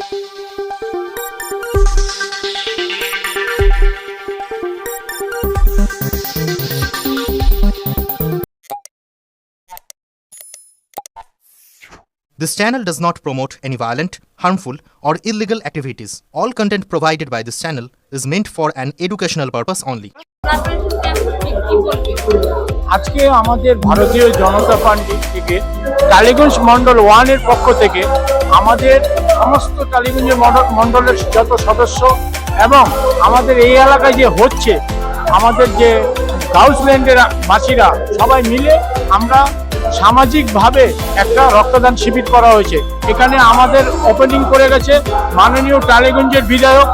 This channel does not promote any violent, harmful, or illegal activities. All content provided by this channel is meant for an educational purpose only. আজকে আমাদের ভারতীয় জনতা party থেকে টালিগঞ্জ মন্ডল 1 এর পক্ষ থেকে আমাদের সমস্ত টালিগঞ্জ মন্ডলের যত সদস্য এবং আমাদের এই এলাকায় যে হচ্ছে আমাদের যে গাউসল্যান্ডের বাসীরা সবাই মিলে আমরা সামাজিকভাবে একটা রক্তদান শিবির করা হয়েছে। এখানে আমাদের ওপেনিং করে গেছে মাননীয় টালিগঞ্জের বিধায়ক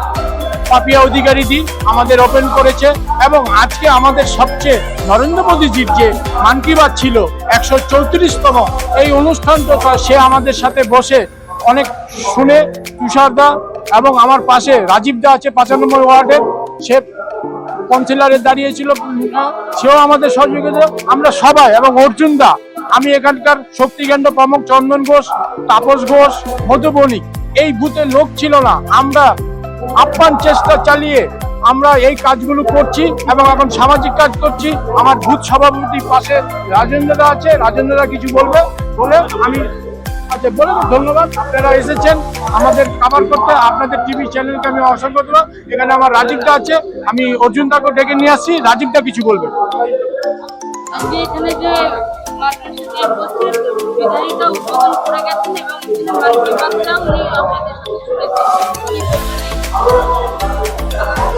পাপিয়া অধিকারীজি আমাদের ওপেন করেছে এবং আজকে আমাদের সবচেয়ে নরেন্দ্র মোদীজির যে মান কি বাত ছিল 134তম এই অনুষ্ঠানটা সে আমাদের সাথে বসে অনেক শুনে তুষারদা এবং আমার পাশে রাজীবদা আছে 5 নম্বর ওয়ার্ডের, সে কাউন্সিলরে দাঁড়িয়েছিল, সেও আমাদের সহযোগিতা আমরা সবাই এবং অর্জুন দা, আমি এখানকার শক্তিকেন্দ্র প্রমুখ চন্দন ঘোষ, তাপস ঘোষ, মধু বণিক, এই বুথের লোক ছিল না, আমরা আপ্রাণ চেষ্টা চালিয়ে আমরা এই কাজগুলো করছি এবং এখন সামাজিক কাজ করছি। আমার বুথ সভাপতি পাশে রাজেন্দ্রদা আছে, রাজেন্দ্রদা কিছু বলবে বলে আমি আচ্ছা বলে ধন্যবাদ। আপনারা এসেছেন আমাদের কাভার করতে, আপনাদের টিভি চ্যানেলকে আমি অসংখ্য ধন্যবাদ। এখানে আমার রাজীবদা আছে, আমি অর্জুন দাকে ডেকে নিয়ে আসছি, রাজীবদা কিছু বলবে।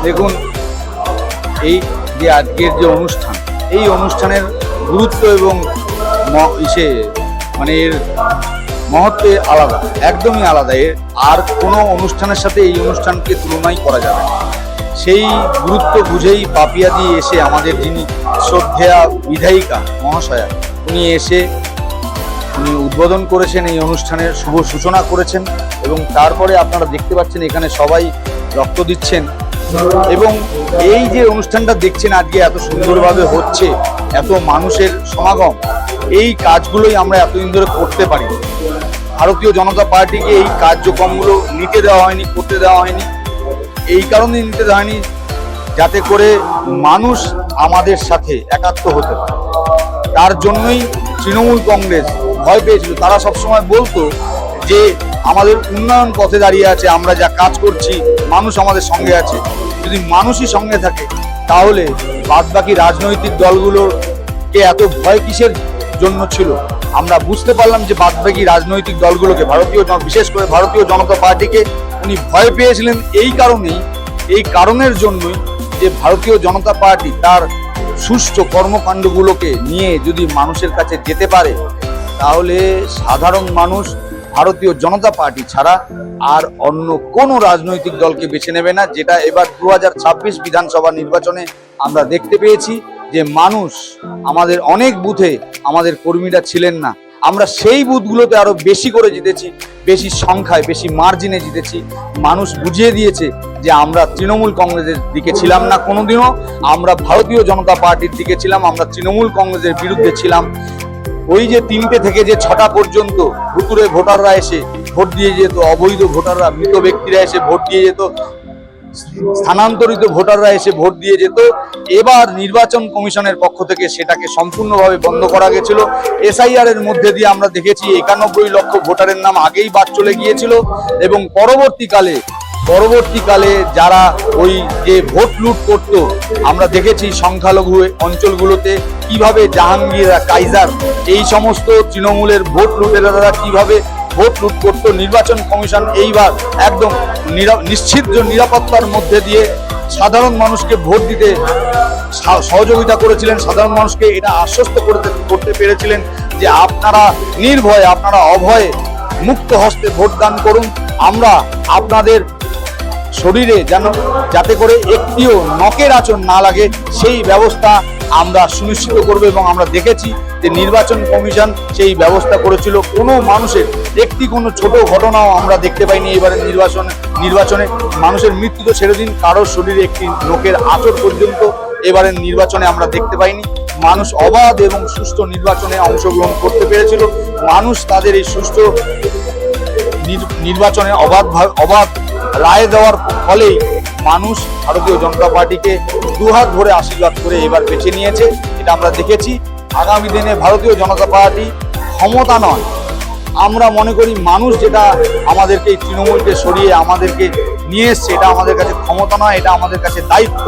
দেখুন, এই যে আজকের যে অনুষ্ঠান, এই অনুষ্ঠানের গুরুত্ব এবং মানে এর মহত্ব আলাদা, একদমই আলাদা। এর আর কোনো অনুষ্ঠানের সাথে এই অনুষ্ঠানকে তুলনাই করা যাবে না। সেই গুরুত্ব বুঝেই পাপিয়াদি এসে আমাদের যিনি শ্রদ্ধেয়া বিধায়িকা মহাশয়া, উনি এসে উনি উদ্বোধন করেছেন, এই অনুষ্ঠানের শুভ সূচনা করেছেন এবং তারপরে আপনারা দেখতে পাচ্ছেন এখানে সবাই রক্ত দিচ্ছেন এবং এই যে অনুষ্ঠানটা দেখছেন আজকে এত সুন্দরভাবে হচ্ছে, এত মানুষের সমাগম, এই কাজগুলোই আমরা এতদিন ধরে করতে পারি। ভারতীয় জনতা পার্টিকে এই কার্যক্রমগুলো নিতে দেওয়া হয়নি, করতে দেওয়া হয়নি, এই কারণে নিতে দেওয়া হয়নি যাতে করে মানুষ আমাদের সাথে একাত্ম হতে পারে। তার জন্যই তৃণমূল কংগ্রেস ভয় পেয়েছিল। তারা সবসময় বলতো যে আমাদের উন্নয়ন পথে দাঁড়িয়ে আছে, আমরা যা কাজ করছি মানুষ আমাদের সঙ্গে আছে। যদি মানুষই সঙ্গে থাকে তাহলে বাদবাকি রাজনৈতিক দলগুলোকে এত ভয় কিসের জন্য ছিল? আমরা বুঝতে পারলাম যে বাদবাকি রাজনৈতিক দলগুলোকে, বিশেষ করে ভারতীয় জনতা পার্টিকে উনি ভয় পেয়েছিলেন এই কারণেই, এই কারণের জন্যই যে ভারতীয় জনতা পার্টি তার সুষ্ঠু কর্মকাণ্ডগুলোকে নিয়ে যদি মানুষের কাছে যেতে পারে তাহলে সাধারণ মানুষ ভারতীয় জনতা পার্টি ছাড়া আর অন্য কোনো রাজনৈতিক দলকে বেছে নেবে না। যেটা এবার 2026 বিধানসভা নির্বাচনে আমরা দেখতে পেয়েছি যে মানুষ আমাদের অনেক বুথে আমাদের কর্মীরা ছিলেন না, আমরা সেই বুথগুলোতে আরো বেশি করে জিতেছি, বেশি সংখ্যায়, বেশি মার্জিনে জিতেছি। মানুষ বুঝিয়ে দিয়েছে যে আমরা তৃণমূল কংগ্রেসের দিকে ছিলাম না কোনোদিনও, আমরা ভারতীয় জনতা পার্টির দিকে ছিলাম, আমরা তৃণমূল কংগ্রেসের বিরুদ্ধে ছিলাম। ওই যে 3টে থেকে যে 6টা পর্যন্ত ভুতুরে ভোটাররা এসে ভোট দিয়ে যেত, অবৈধ ভোটাররা, মৃত ব্যক্তিরা এসে ভোট দিয়ে যেত, স্থানান্তরিত ভোটাররা এসে ভোট দিয়ে যেত, এবার নির্বাচন কমিশনের পক্ষ থেকে সেটাকে সম্পূর্ণভাবে বন্ধ করা গেছিল। SIR এর মধ্যে দিয়ে আমরা দেখেছি 91 লক্ষ ভোটারের নাম আগেই বাদ চলে গিয়েছিল এবং পরবর্তীকালে যারা ওই যে ভোট লুট করতো আমরা দেখেছি সংখ্যালঘু অঞ্চলগুলোতে কিভাবে জাহাঙ্গীর, কাইজার, এই সমস্ত তৃণমূলের ভোট লুটেরারা কিভাবে ভোট লুট করতো। নির্বাচন কমিশন এইবার একদম নিশ্চিত নিরাপত্তার মধ্যে দিয়ে সাধারণ মানুষকে ভোট দিতে সহযোগিতা করেছিলেন, সাধারণ মানুষকে এটা আশ্বস্ত করতে পেরেছিলেন যে আপনারা নির্ভয়ে, আপনারা অভয়ে মুক্ত হস্তে ভোট দান করুন, আমরা আপনাদের শরীরে যাতে করে একটিও নখের আঁচড় না লাগে সেই ব্যবস্থা আমরা সুনিশ্চিত করব এবং আমরা দেখেছি যে নির্বাচন কমিশন সেই ব্যবস্থা করেছিল। কোনো মানুষের কোনো ছোট ঘটনাও আমরা দেখতে পাইনি এবারের নির্বাচনে। মানুষের মৃত্যু তো ছেড়ে দিন, কারোর শরীরে একটি নখের আঁচড় পর্যন্ত এবারের নির্বাচনে আমরা দেখতে পাইনি। মানুষ অবাধ এবং সুষ্ঠু নির্বাচনে অংশগ্রহণ করতে পেরেছিল। মানুষ তাদের এই সুষ্ঠু নির্বাচনে অবাধ রায় দেওয়ার ফলেই মানুষ ভারতীয় জনতা পার্টিকে দুহাত ধরে আশীর্বাদ করে এবার বেছে নিয়েছে। এটা আমরা দেখেছি। আগামী দিনে ভারতীয় জনতা পার্টি ক্ষমতা নয়, আমরা মনে করি মানুষ যেটা আমাদেরকে এই তৃণমূলকে সরিয়ে আমাদেরকে নিয়ে এসছে, এটা আমাদের কাছে ক্ষমতা নয়, এটা আমাদের কাছে দায়িত্ব।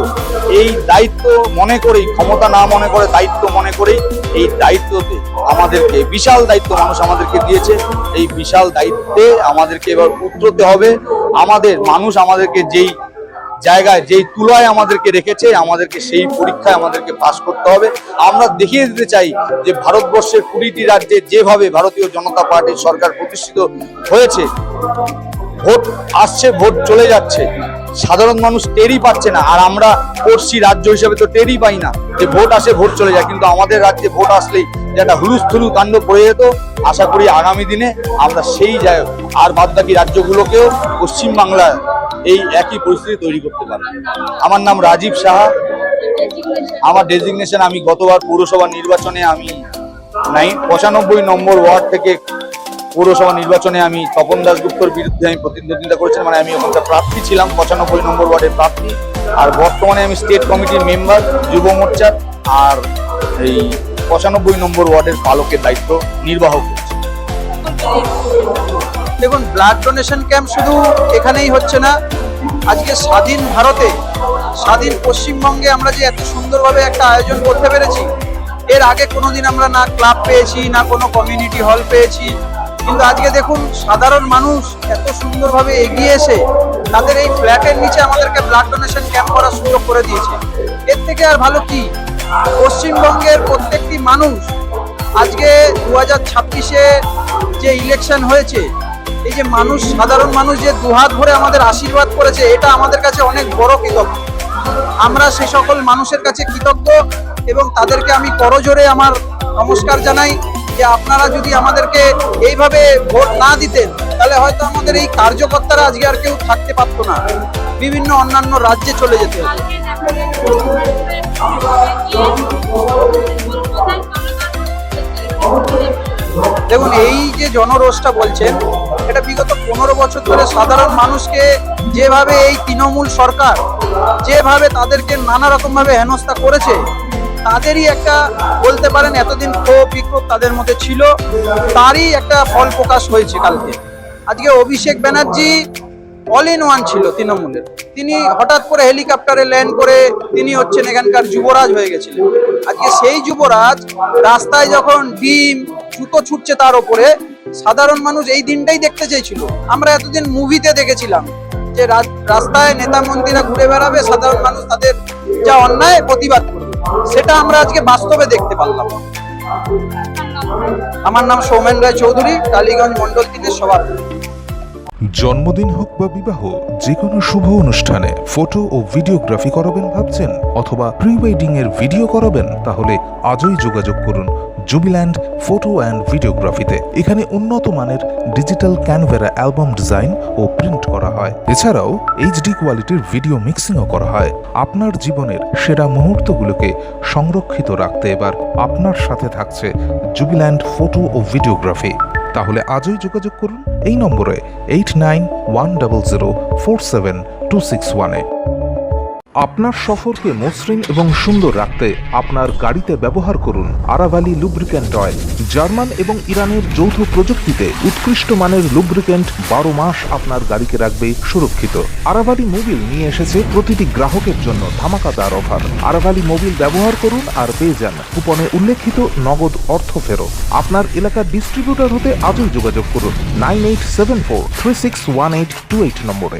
এই দায়িত্ব মনে করেই, ক্ষমতা না মনে করে দায়িত্ব মনে করেই এই দায়িত্বতে আমাদেরকে, বিশাল দায়িত্ব মানুষ আমাদেরকে দিয়েছে, এই বিশাল দায়িত্বে আমাদেরকে এবার উতরতে হবে। মানুষ আমাদেরকে যেই জায়গায়, যেই তুলায় আমাদেরকে রেখেছে, আমাদেরকে সেই পরীক্ষায় আমাদেরকে পাশ করতে হবে। আমরা দেখিয়ে দিতে চাই যে ভারতবর্ষের 20টি রাজ্যে যেভাবে ভারতীয় জনতা পার্টির সরকার প্রতিষ্ঠিত হয়েছে, ভোট আসছে, ভোট চলে যাচ্ছে, সাধারণ মানুষ টেরই পাচ্ছে না। আর আমরা পড়শি রাজ্য হিসেবে তো টেরই পাই না যে ভোট আসে, ভোট চলে যায়। কিন্তু আমাদের রাজ্যে ভোট আসলেই যে একটা হুলুস্থুলু তাণ্ডব পড়ে যেত, আশা করি আগামী দিনে আমরা সেই আর বাদবাকি রাজ্যগুলোকেও পশ্চিমবাংলায় এই একই পরিস্থিতি তৈরি করতে পারবো। আমার নাম রাজীব সাহা। আমার ডেজিগনেশন, আমি গতবার পৌরসভা নির্বাচনে আমি 95 নম্বর ওয়ার্ড থেকে পৌরসভা নির্বাচনে আমি তপন দাশগুপ্তর বিরুদ্ধে আমি প্রতিদ্বন্দ্বিতা করেছিলাম। মানে আমি ওখানকার প্রার্থী ছিলাম, 95 নম্বর ওয়ার্ডের প্রার্থী। আর বর্তমানে আমি স্টেট কমিটির মেম্বার যুব মোর্চার, আর এই 95 নম্বর ওয়ার্ডের পালকের দায়িত্ব নির্বাহ করছি। দেখুন, ব্লাড ডোনেশন ক্যাম্প শুধু এখানেই হচ্ছে না। আজকে স্বাধীন ভারতে, স্বাধীন পশ্চিমবঙ্গে আমরা যে এত সুন্দরভাবে একটা আয়োজন করতে পেরেছি, এর আগে কোনোদিন আমরা না ক্লাব পেয়েছি, না কোনো কমিউনিটি হল পেয়েছি। কিন্তু আজকে দেখুন, সাধারণ মানুষ এত সুন্দরভাবে এগিয়ে এসে তাদের এই ফ্ল্যাটের নিচে আমাদেরকে ব্লাড ডোনেশন ক্যাম্প করার সুযোগ করে দিয়েছে। এর থেকে আর ভালো কি? পশ্চিমবঙ্গের প্রত্যেকটি মানুষ আজকে 2026-এ যে ইলেকশন হয়েছে, এই যে মানুষ, সাধারণ মানুষ যে দুহাত ভরে আমাদের আশীর্বাদ করেছে, এটা আমাদের কাছে অনেক বড় কৃতজ্ঞ। আমরা সে সকল মানুষের কাছে কৃতজ্ঞ এবং তাদেরকে আমি করজোড়ে আমার নমস্কার জানাই যে আপনারা যদি আমাদেরকে এইভাবে ভোট না দিতেন, তাহলে হয়তো আমাদের এই কার্যকর্তারা আজকে আর কেউ থাকতে পারতো না, বিভিন্ন অন্যান্য রাজ্যে চলে যেতে হতো। দেখুন, এই যে জনরোষটা বলছেন, এটা বিগত 15 বছর ধরে সাধারণ মানুষকে যেভাবে এই তৃণমূল সরকার যেভাবে তাদেরকে নানা রকম ভাবে হেনস্থা করেছে, তাদেরই একটা, বলতে পারেন এতদিন ক্ষোভ বিক্ষোভ তাদের মধ্যে ছিল, তারই একটা ফল প্রকাশ হয়েছে কালকে। আজকে Abhishek Banerjee all in one ছিল তৃণমূলের, তিনি হঠাৎ করে হেলিকপ্টারে ল্যান্ড করে তিনি হচ্ছেন এখানকার যুবরাজ হয়ে গেছিলেন। আজকে সেই যুবরাজ রাস্তায় যখন ডিম জুতো ছুটছে তার ওপরে, সাধারণ মানুষ এই দিনটাই দেখতে চেয়েছিল। আমরা এতদিন মুভিতে দেখেছিলাম যে রাস্তায় নেতা মন্ত্রীরা ঘুরে বেড়াবে, সাধারণ মানুষ তাদের যা অন্যায় প্রতিবাদ করবে, সেটা আমরা আজকে বাস্তবে দেখতে পারলাম। আমার নাম সৌমেন রায় চৌধুরী, টালিগঞ্জ মন্ডল 3-এর সভাপতি। জন্মদিন হোক বা বিবাহ, যে কোনো শুভ অনুষ্ঠানে ফটো ও ভিডিওগ্রাফি করাবেন ভাবছেন, অথবা প্রি ওয়েডিং এর ভিডিও করাবেন, তাহলে আজই যোগাযোগ করুন জুবিল্যান্ড ফটো অ্যান্ড ভিডিওগ্রাফিতে। এখানে উন্নত মানের ডিজিটাল ক্যানভেরা অ্যালবাম ডিজাইন ও প্রিন্ট করা হয়। এছাড়াও এইচডি কোয়ালিটির ভিডিও মিক্সিংও করা হয়। আপনার জীবনের সেরা মুহূর্তগুলোকে সংরক্ষিত রাখতে এবার আপনার সাথে থাকছে জুবিল্যান্ড ফটো ও ভিডিওগ্রাফি। তাহলে আজই যোগাযোগ করুন এই নম্বরে 8910047261-এ। আপনার সফরকে মসৃণ এবং সুন্দর রাখতে আপনার গাড়িতে ব্যবহার করুন আরাভালি লুব্রিক্যান্ট অয়েল। জার্মান এবং ইরানের যৌথ প্রযুক্তিতে উৎকৃষ্ট মানের লুব্রিক্যান্ট 12 মাস আপনার গাড়িকে রাখবে সুরক্ষিত। আরাভালি মোবিল নিয়ে এসেছে প্রতিটি গ্রাহকের জন্য ধামাকাদার অফার। আরাভালি মোবিল ব্যবহার করুন আর পেয়ে যান কুপনে উল্লেখিত নগদ অর্থ ফেরত। আপনার এলাকার ডিস্ট্রিবিউটর হতে আজই যোগাযোগ করুন 9874361828 নম্বরে।